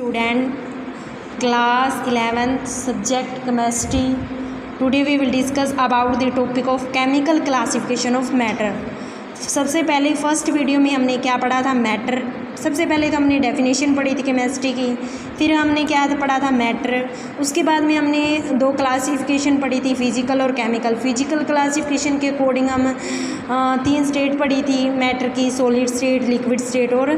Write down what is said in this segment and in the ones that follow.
student, class 11th, subject chemistry. Today we will discuss about the topic of chemical classification of matter. सबसे पहले first video में हमने क्या पढ़ा था, मैटर। सबसे पहले तो हमने डेफिनेशन पढ़ी थी केमिस्ट्री की, फिर हमने क्या पढ़ा था, मैटर। उसके बाद में हमने दो क्लासिफिकेशन पढ़ी थी, फिजिकल और केमिकल। फिजिकल क्लासिफिकेशन के अकॉर्डिंग हम 3 स्टेट पढ़ी थी मैटर की, सॉलिड स्टेट, लिक्विड स्टेट और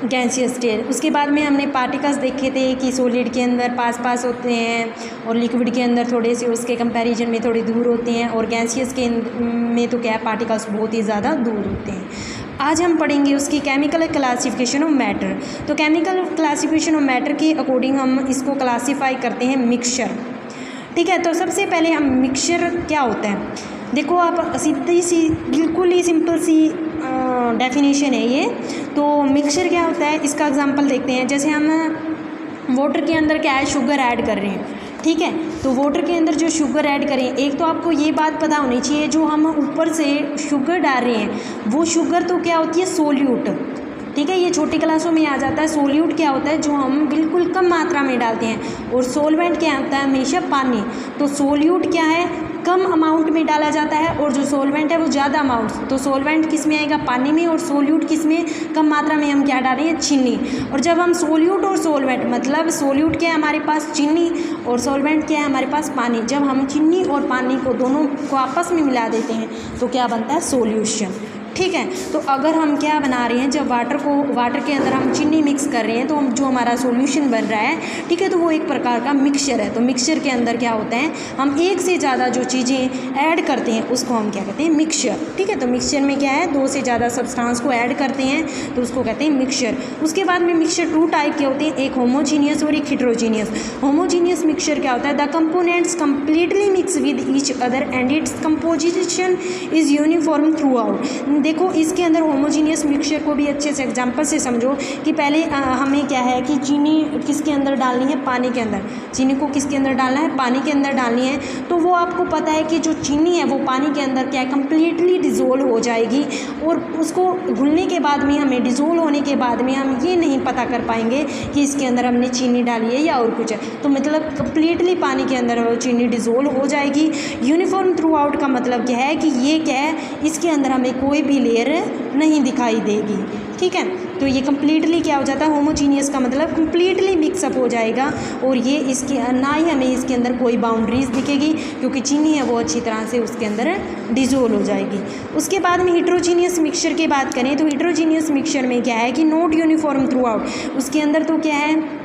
गैसियस स्टेट। उसके बाद में हमने पार्टिकल्स देखे थे कि सॉलिड के अंदर पास होते हैं और लिक्विड के अंदर थोड़े से उसके कंपैरिजन में थोड़े दूर होते हैं, और गैसियस के में तो क्या है, पार्टिकल्स बहुत ही ज़्यादा दूर होते हैं। आज हम पढ़ेंगे उसकी केमिकल क्लासिफिकेशन ऑफ मैटर। तो केमिकल क्लासिफिकेशन ऑफ मैटर के अकॉर्डिंग हम इसको क्लासीफाई करते हैं मिक्सचर। ठीक है, तो सबसे पहले हम मिक्सचर क्या होता है, देखो आप सीधी सी बिल्कुल ही सिंपल सी डेफिनेशन है ये। तो मिक्सचर क्या होता है, इसका एग्जांपल देखते हैं। जैसे हम वाटर के अंदर क्या है, शुगर ऐड कर रहे हैं। ठीक है, तो वाटर के अंदर जो शुगर ऐड करें, एक तो आपको ये बात पता होनी चाहिए, जो हम ऊपर से शुगर डाल रहे हैं वो शुगर तो क्या होती है, सोल्यूट। ठीक है, ये छोटी क्लासों में आ जाता है। सोल्यूट क्या होता है, जो हम बिल्कुल कम मात्रा में डालते हैं, और सोलवेंट क्या होता है, हमेशा पानी। तो सोल्यूट क्या है, कम अमाउंट में डाला जाता है, और जो सोलवेंट है वो ज़्यादा अमाउंट। तो सोलवेंट किस में आएगा, पानी में, और सोल्यूट किस में, कम मात्रा में हम क्या डाल रहे हैं, चीनी। और जब हम सोल्यूट और सोलवेंट, मतलब सोल्यूट क्या है हमारे पास, चीनी, और सोलवेंट क्या है हमारे पास, पानी। जब हम चीनी और पानी को दोनों को आपस में मिला देते हैं तो क्या बनता है, सोल्यूशन। ठीक है, तो अगर हम क्या बना रहे हैं, जब वाटर के अंदर हम चीनी मिक्स कर रहे हैं तो हम जो हमारा सॉल्यूशन बन रहा है, ठीक है, तो वो एक प्रकार का मिक्सचर है। तो मिक्सचर के अंदर क्या होता है, हम एक से ज़्यादा जो चीज़ें ऐड करते हैं उसको हम क्या कहते हैं, मिक्सचर। ठीक है, तो मिक्सचर में क्या है, 2 से ज़्यादा सब्सटेंस को ऐड करते हैं तो उसको कहते हैं मिक्सचर। उसके बाद में मिक्सचर 2 टाइप के होते हैं, एक होमोजीनियस और एक हेटेरोजीनियस। होमोजीनियस मिक्सचर क्या होता है, the components completely mix with each other and its composition is uniform through out. देखो इसके अंदर होमोजीनियस मिक्सचर को भी अच्छे से एग्जांपल से समझो कि पहले हमें क्या है कि चीनी किसके अंदर डालनी है, पानी के अंदर। चीनी को किसके अंदर डालना है, पानी के अंदर डालनी है। तो वो आपको पता है कि जो चीनी है वो पानी के अंदर क्या है, कम्प्लीटली डिज़ोल्व हो जाएगी, और उसको घुलने के बाद में, हमें डिज़ोल्व होने के बाद में हम ये नहीं पता कर पाएंगे कि इसके अंदर हमने चीनी डाली है या और कुछ है। तो मतलब कम्प्लीटली पानी के अंदर वो चीनी डिज़ोल्व हो जाएगी। यूनिफॉर्म थ्रू आउट का मतलब क्या है कि ये क्या है, इसके अंदर हमें कोई भी लेयर नहीं दिखाई देगी। ठीक है, तो ये कम्प्लीटली क्या हो जाता है, होमोजीनियस का मतलब कम्प्लीटली मिक्सअप हो जाएगा, और ये इसके ना ही हमें इसके अंदर कोई बाउंड्रीज दिखेगी, क्योंकि चीनी है वो अच्छी तरह से उसके अंदर डिज़ोल्व हो जाएगी। उसके बाद में हेटेरोजीनियस मिक्सचर की बात करें तो हेटेरोजीनियस मिक्सचर में क्या है कि नॉट यूनिफॉर्म थ्रू आउट। उसके अंदर तो क्या है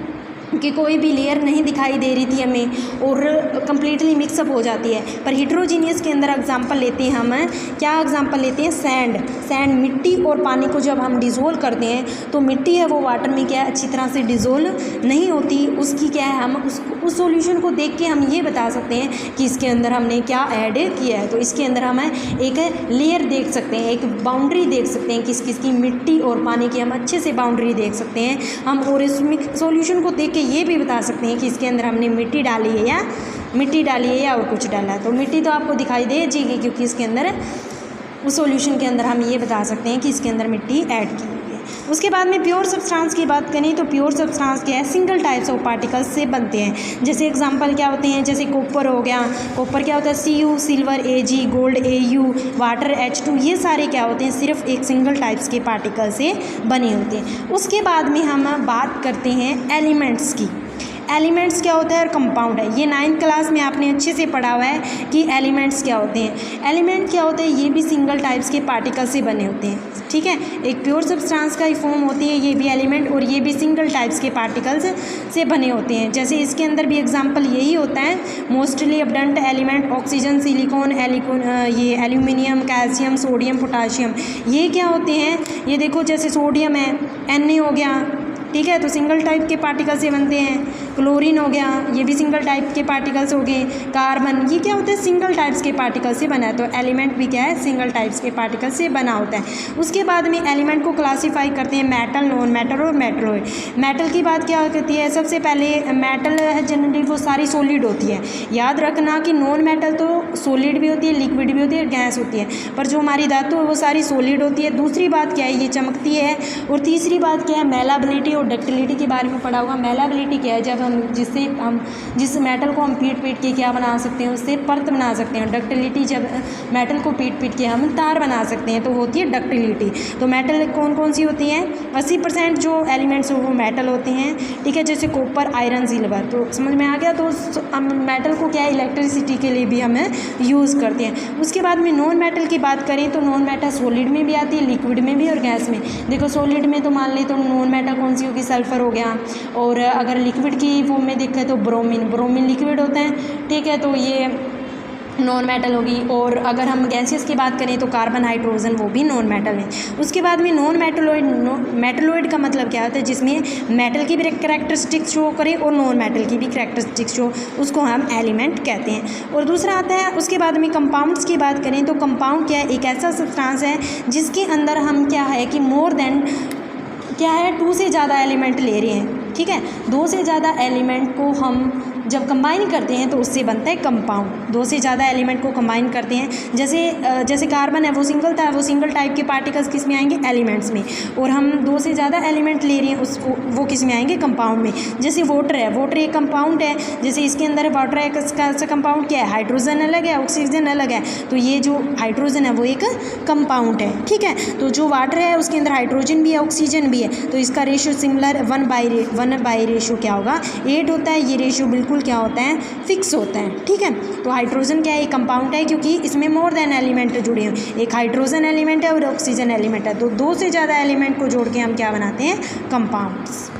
कि कोई भी लेयर नहीं दिखाई दे रही थी हमें, और कम्प्लीटली मिक्सअप हो जाती है। पर हेटेरोजीनियस के अंदर एग्जांपल लेते हैं हम, क्या एग्जांपल लेते हैं, सैंड, मिट्टी और पानी को जब हम डिज़ोल्व करते हैं तो मिट्टी है वो वाटर में क्या है, अच्छी तरह से डिज़ोल्व नहीं होती। उसकी क्या है, हम उस सॉल्यूशन को देख के हम ये बता सकते हैं कि इसके अंदर हमने क्या ऐड किया है। तो इसके अंदर हम एक लेयर देख सकते हैं, एक बाउंड्री देख सकते हैं, किसकी, मिट्टी और पानी की हम अच्छे से बाउंड्री देख सकते हैं हम, और इस सॉल्यूशन को देख ये भी बता सकते हैं कि इसके अंदर हमने मिट्टी डाली है या और कुछ डाला है। तो मिट्टी तो आपको दिखाई दे जाएगी, क्योंकि इसके अंदर उस सॉल्यूशन के अंदर हम ये बता सकते हैं कि इसके अंदर मिट्टी ऐड की हुई है। उसके बाद में प्योर सब्सटेंस की बात करें तो प्योर सब्सटेंस क्या है, सिंगल टाइप्स ऑफ पार्टिकल्स से बनते हैं। जैसे एग्जांपल क्या होते हैं, जैसे कॉपर हो गया, कॉपर क्या होता है, Cu, silver Ag, gold Au, water H2, ये सारे क्या होते हैं, सिर्फ एक सिंगल टाइप्स के पार्टिकल से बने होते हैं। उसके बाद में हम बात करते हैं एलिमेंट्स की। एलिमेंट्स क्या होता है और कंपाउंड है, ये 9th क्लास में आपने अच्छे से पढ़ा हुआ है कि एलिमेंट्स क्या होते हैं। एलिमेंट क्या होते हैं, ये भी सिंगल टाइप्स के पार्टिकल से बने होते हैं। ठीक है, एक प्योर सब्सटेंस का ही फॉर्म होती है ये भी एलिमेंट, और ये भी सिंगल टाइप्स के पार्टिकल्स से बने होते हैं। जैसे इसके अंदर भी एग्जांपल यही होता है, mostly abundant element oxygen, silicon, ये एल्यूमिनियम, कैल्शियम, सोडियम, पोटाशियम, ये क्या होते हैं, ये देखो जैसे सोडियम है, Na हो गया, ठीक है, तो सिंगल टाइप के पार्टिकल से बनते हैं। क्लोरीन हो गया, ये भी सिंगल टाइप के पार्टिकल्स हो गए। कार्बन, ये क्या होता है, सिंगल टाइप्स के पार्टिकल से बना है। तो एलिमेंट भी क्या है, सिंगल टाइप्स के पार्टिकल से बना होता है। उसके बाद में एलिमेंट को क्लासीफाई करते हैं मेटल, नॉन मेटल और मेटलॉइड। मेटल की बात क्या करती है, सबसे पहले मेटल है जनरली वो सारी सॉलिड होती है। याद रखना कि नॉन मेटल तो सॉलिड भी होती है, लिक्विड भी होती है, गैस होती है, पर जो हमारी धातु है वो सारी सॉलिड होती है। दूसरी बात क्या है, ये चमकती है। और तीसरी बात क्या है, मेलाबिलिटी तो डक्टिलिटी के बारे में पढ़ा होगा। मेलाबिलिटी क्या है, जब हम जिस मेटल को हम पीट के क्या बना सकते हैं, उससे परत बना सकते हैं। डक्टिलिटी जब मेटल को पीट के हम तार बना सकते हैं तो होती है डक्टिलिटी। तो मेटल कौन कौन सी होती हैं, 80% जो एलिमेंट्स वो मेटल होते हैं, ठीक है, जैसे कॉपर, आयरन, सिल्वर। तो समझ में आ गया। तो हम मेटल को क्या है, इलेक्ट्रिसिटी के लिए भी हमें यूज़ करते हैं। उसके बाद में नॉन मेटल की बात करें तो नॉन मेटल सॉलिड में भी आती है, लिक्विड में भी और गैस में। देखो सॉलिड में तो मान ले तो नॉन मेटल कौन सी होगी, सल्फर हो गया। और अगर लिक्विड की फॉर्म में देखें तो ब्रोमीन लिक्विड होता है, ठीक है, तो ये नॉन मेटल होगी। और अगर हम गैसेस की बात करें तो कार्बन, हाइड्रोजन, वो भी नॉन मेटल है। उसके बाद में नॉन मेटलॉइड का मतलब क्या होता है, जिसमें मेटल की भी करैक्टरिस्टिक्स शो करें और नॉन मेटल की भी करैक्टरिस्टिक्स शो, उसको हम एलिमेंट कहते हैं। और दूसरा आता है उसके बाद में कंपाउंड्स की बात करें तो कंपाउंड क्या है, एक ऐसा सब्सटेंस है जिसके अंदर हम क्या है कि मोर देन क्या है 2 से ज़्यादा एलिमेंट ले रहे हैं, ठीक है। 2 से ज़्यादा एलिमेंट को हम जब कंबाइन करते हैं तो उससे बनता है कंपाउंड। 2 से ज़्यादा एलिमेंट को कंबाइन करते हैं, जैसे कार्बन है वो सिंगल था, वो सिंगल टाइप के पार्टिकल्स किस में आएंगे, एलिमेंट्स में। और हम 2 से ज़्यादा एलिमेंट ले रहे हैं उसको, वो किस में आएंगे, कंपाउंड में। जैसे वाटर है, वाटर एक कंपाउंड है, जैसे इसके अंदर वाटर है, इसका कंपाउंड क्या है, हाइड्रोजन अलग है, ऑक्सीजन अलग है। तो ये जो हाइड्रोजन है वो एक कंपाउंड है, ठीक है। तो जो वाटर है उसके अंदर हाइड्रोजन भी है, ऑक्सीजन भी है, तो इसका रेशियो सिमिलर 1/1 रेशियो क्या होगा, 8 होता है। ये रेशियो बिल्कुल क्या होता है, फिक्स होता है, ठीक है। तो हाइड्रोजन क्या है, एक कंपाउंड है क्योंकि इसमें मोर देन एलिमेंट जुड़े हैं। एक हाइड्रोजन एलिमेंट है और ऑक्सीजन एलिमेंट है, तो 2 से ज़्यादा एलिमेंट को जोड़ के हम क्या बनाते हैं, कंपाउंड्स।